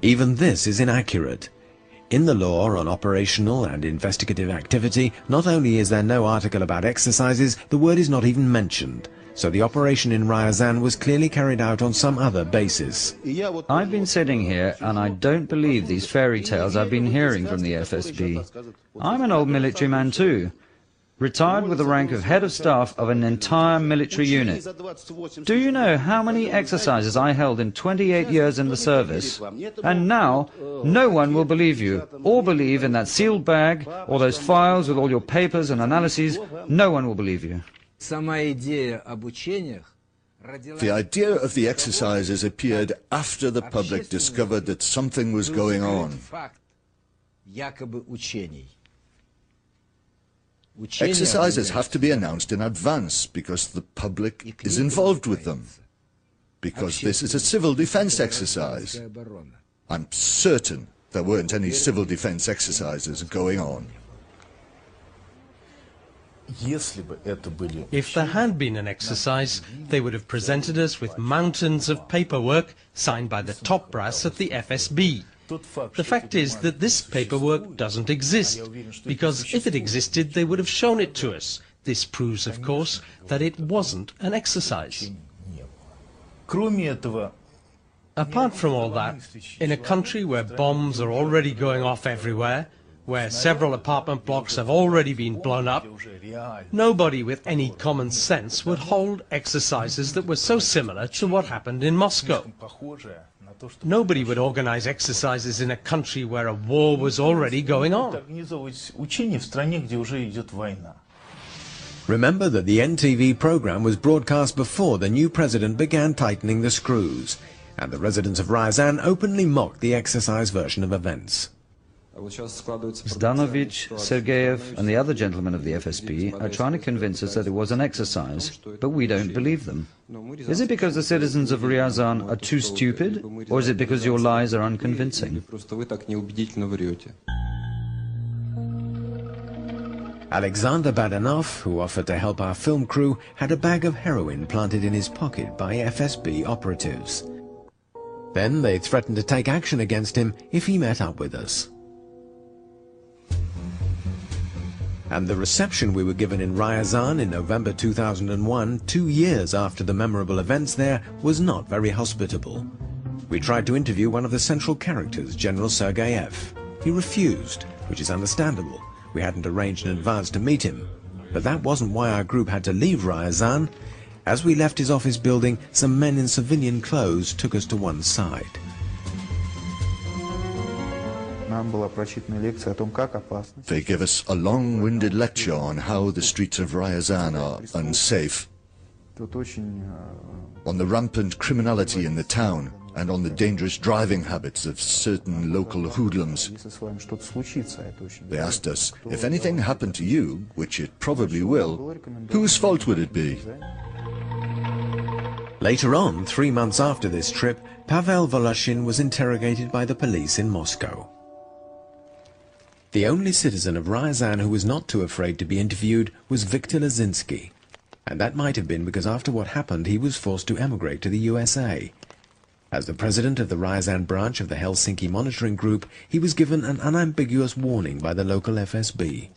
Even this is inaccurate. In the law on operational and investigative activity, not only is there no article about exercises, the word is not even mentioned. So the operation in Ryazan was clearly carried out on some other basis. I've been sitting here and I don't believe these fairy tales I've been hearing from the FSB. I'm an old military man too, retired with the rank of head of staff of an entire military unit. Do you know how many exercises I held in 28 years in the service? And now, no one will believe you, or believe in that sealed bag, or those files with all your papers and analyses. No one will believe you. The idea of the exercises appeared after the public discovered that something was going on. Exercises have to be announced in advance because the public is involved with them. Because this is a civil defense exercise. I'm certain there weren't any civil defense exercises going on. If there had been an exercise, they would have presented us with mountains of paperwork signed by the top brass at the FSB. The fact is that this paperwork doesn't exist, because if it existed, they would have shown it to us. This proves, of course, that it wasn't an exercise. Apart from all that, in a country where bombs are already going off everywhere, where several apartment blocks have already been blown up, nobody with any common sense would hold exercises that were so similar to what happened in Moscow. Nobody would organize exercises in a country where a war was already going on. Remember that the NTV program was broadcast before the new president began tightening the screws, and the residents of Ryazan openly mocked the exercise version of events. Zdanovich, Sergeyev and the other gentlemen of the FSB are trying to convince us that it was an exercise, but we don't believe them. Is it because the citizens of Ryazan are too stupid, or is it because your lies are unconvincing? Alexander Badanov, who offered to help our film crew, had a bag of heroin planted in his pocket by FSB operatives. Then they threatened to take action against him if he met up with us. And the reception we were given in Ryazan in November 2001, 2 years after the memorable events there, was not very hospitable. We tried to interview one of the central characters, General Sergeyev. He refused, which is understandable. We hadn't arranged in advance to meet him. But that wasn't why our group had to leave Ryazan. As we left his office building, some men in civilian clothes took us to one side. They give us a long-winded lecture on how the streets of Ryazan are unsafe, on the rampant criminality in the town, and on the dangerous driving habits of certain local hoodlums. They asked us, if anything happened to you, which it probably will, whose fault would it be? Later on, 3 months after this trip, Pavel Voloshin was interrogated by the police in Moscow. The only citizen of Ryazan who was not too afraid to be interviewed was Viktor Lazinski. And that might have been because after what happened he was forced to emigrate to the USA. As the president of the Ryazan branch of the Helsinki Monitoring Group, he was given an unambiguous warning by the local FSB.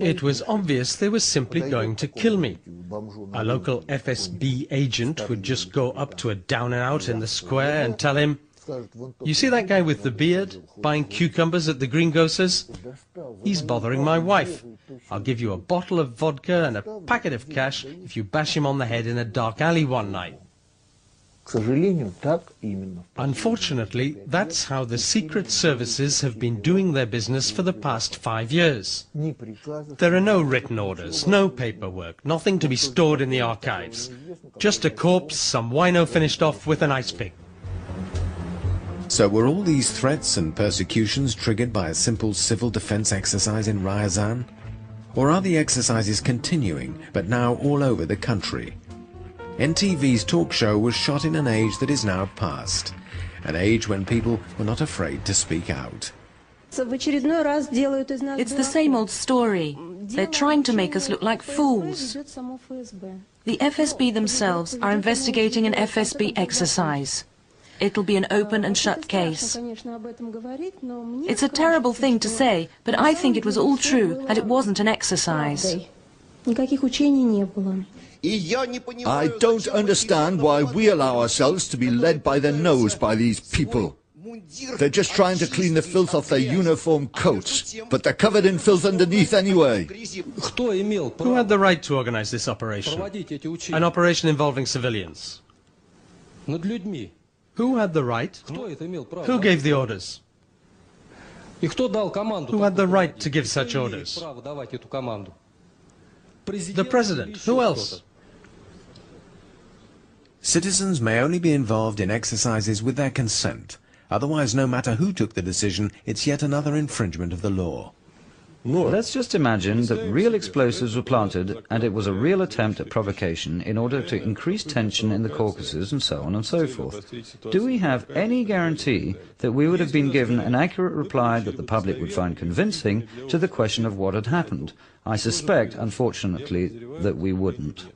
It was obvious they were simply going to kill me. A local FSB agent would just go up to a down-and-out in the square and tell him, "You see that guy with the beard, buying cucumbers at the greengrocers? He's bothering my wife. I'll give you a bottle of vodka and a packet of cash if you bash him on the head in a dark alley one night." Unfortunately, that's how the secret services have been doing their business for the past 5 years. There are no written orders, no paperwork, nothing to be stored in the archives. Just a corpse, some wino finished off with an ice pick. So were all these threats and persecutions triggered by a simple civil defense exercise in Ryazan? Or are the exercises continuing, but now all over the country? NTV's talk show was shot in an age that is now past, an age when people were not afraid to speak out. It's the same old story. They're trying to make us look like fools. The FSB themselves are investigating an FSB exercise. it'll be an open and shut case. It's a terrible thing to say, but I think it was all true and it wasn't an exercise. I don't understand why we allow ourselves to be led by the nose by these people. They're just trying to clean the filth off their uniform coats, but they're covered in filth underneath anyway. Who had the right to organize this operation? An operation involving civilians. Who had the right? Who gave the orders? Who had the right to give such orders? The President. Who else? Citizens may only be involved in exercises with their consent. Otherwise, no matter who took the decision, it's yet another infringement of the law. Let's just imagine that real explosives were planted and it was a real attempt at provocation in order to increase tension in the Caucasus and so on and so forth. Do we have any guarantee that we would have been given an accurate reply that the public would find convincing to the question of what had happened? I suspect, unfortunately, that we wouldn't.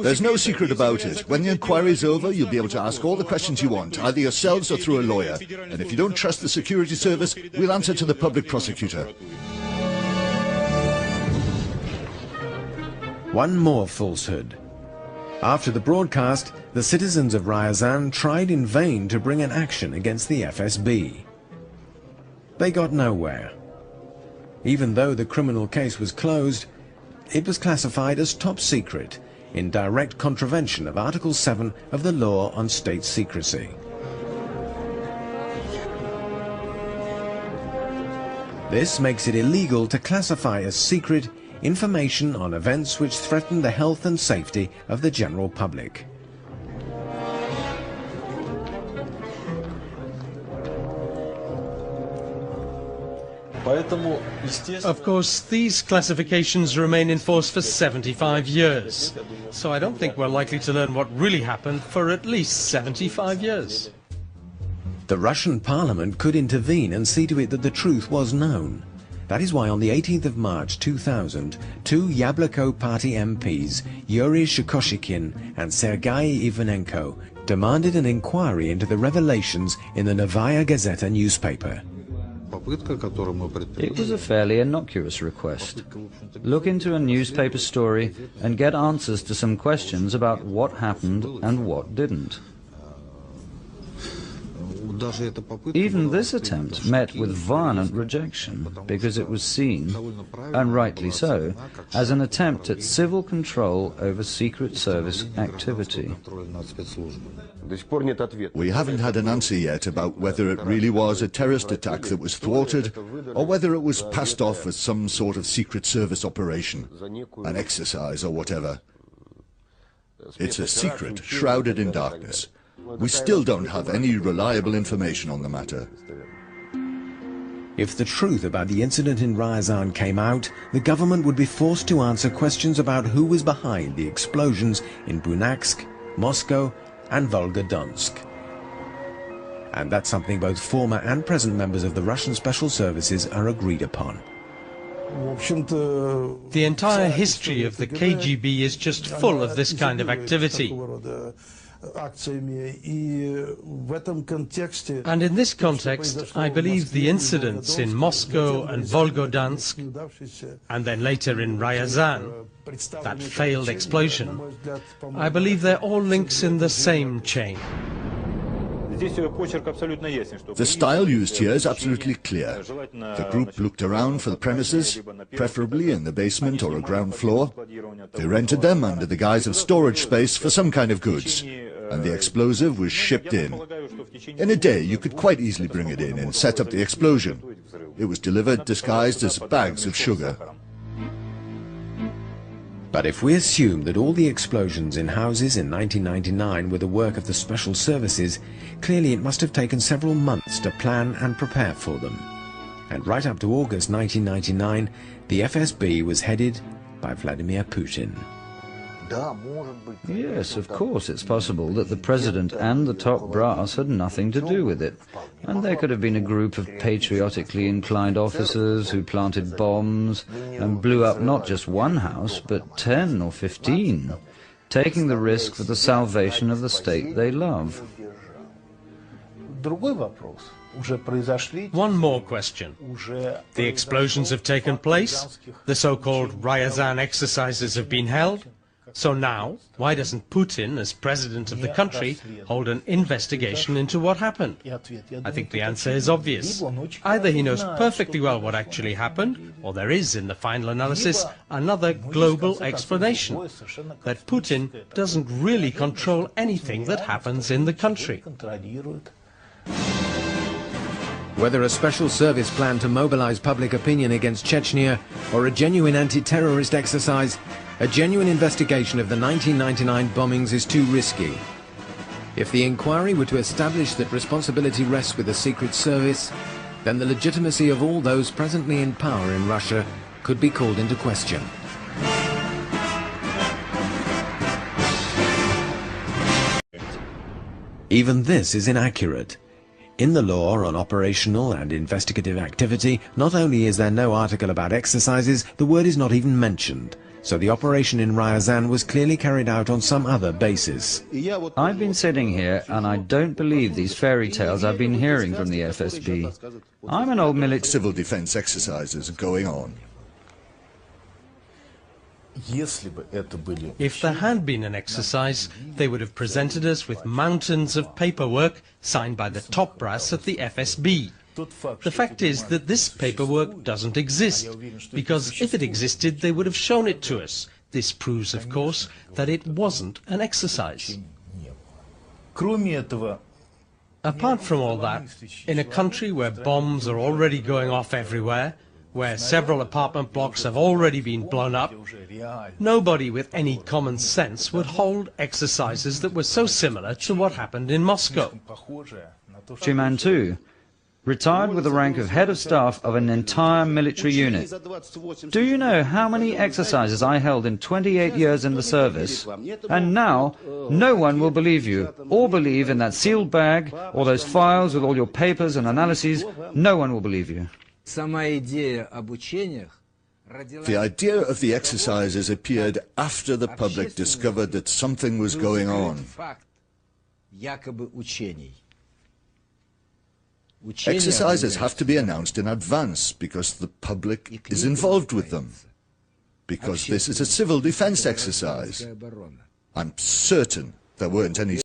There's no secret about it. When the inquiry's over, you'll be able to ask all the questions you want, either yourselves or through a lawyer. And if you don't trust the security service, we'll answer to the public prosecutor. One more falsehood. After the broadcast, the citizens of Ryazan tried in vain to bring an action against the FSB. They got nowhere. Even though the criminal case was closed, it was classified as top secret, in direct contravention of Article 7 of the Law on State Secrecy. This makes it illegal to classify as secret information on events which threaten the health and safety of the general public. Of course, these classifications remain in force for 75 years, so I don't think we're likely to learn what really happened for at least 75 years. The Russian parliament could intervene and see to it that the truth was known. That is why on the 18th of March 2000, two Yabloko party MPs, Yuri Shikoshikin and Sergei Ivanenko, demanded an inquiry into the revelations in the Novaya Gazeta newspaper. It was a fairly innocuous request. Look into a newspaper story and get answers to some questions about what happened and what didn't. Even this attempt met with violent rejection because it was seen, and rightly so, as an attempt at civil control over Secret Service activity. We haven't had an answer yet about whether it really was a terrorist attack that was thwarted or whether it was passed off as some sort of Secret Service operation, an exercise or whatever. It's a secret, shrouded in darkness. We still don't have any reliable information on the matter. If the truth about the incident in Ryazan came out, the government would be forced to answer questions about who was behind the explosions in Bunaksk, Moscow, and Volgodonsk. And that's something both former and present members of the Russian Special Services are agreed upon. The entire history of the KGB is just full of this kind of activity. And in this context, I believe the incidents in Moscow and Volgodonsk, and then later in Ryazan, that failed explosion, I believe they're all links in the same chain. The style used here is absolutely clear. The group looked around for the premises, preferably in the basement or a ground floor. They rented them under the guise of storage space for some kind of goods, and the explosive was shipped in. In a day, you could quite easily bring it in and set up the explosion. It was delivered disguised as bags of sugar. But if we assume that all the explosions in houses in 1999 were the work of the Special Services, clearly it must have taken several months to plan and prepare for them. And right up to August 1999, the FSB was headed by Vladimir Putin. Yes, of course it's possible that the president and the top brass had nothing to do with it. And there could have been a group of patriotically inclined officers who planted bombs and blew up not just one house, but 10 or 15, taking the risk for the salvation of the state they love. One more question. The explosions have taken place, the so-called Ryazan exercises have been held, so now, why doesn't Putin, as president of the country, hold an investigation into what happened? I think the answer is obvious. Either he knows perfectly well what actually happened, or there is, in the final analysis, another global explanation, that Putin doesn't really control anything that happens in the country. Whether a special service plan to mobilize public opinion against Chechnya or a genuine anti-terrorist exercise, a genuine investigation of the 1999 bombings is too risky. If the inquiry were to establish that responsibility rests with the Secret Service, then the legitimacy of all those presently in power in Russia could be called into question. Even this is inaccurate. In the law on operational and investigative activity, not only is there no article about exercises, the word is not even mentioned. So the operation in Ryazan was clearly carried out on some other basis. I've been sitting here and I don't believe these fairy tales I've been hearing from the FSB. I'm an old military... Civil defense exercises going on. If there had been an exercise, they would have presented us with mountains of paperwork signed by the top brass at the FSB. The fact is that this paperwork doesn't exist, because if it existed, they would have shown it to us. This proves, of course, that it wasn't an exercise. Apart from all that, in a country where bombs are already going off everywhere, where several apartment blocks have already been blown up, nobody with any common sense would hold exercises that were so similar to what happened in Moscow. Man too, retired with the rank of head of staff of an entire military unit. Do you know how many exercises I held in 28 years in the service? And now, no one will believe you, or believe in that sealed bag, or those files with all your papers and analyses. No one will believe you. The idea of the exercises appeared after the public discovered that something was going on. Exercises have to be announced in advance because the public is involved with them. Because this is a civil defense exercise. I'm certain there weren't any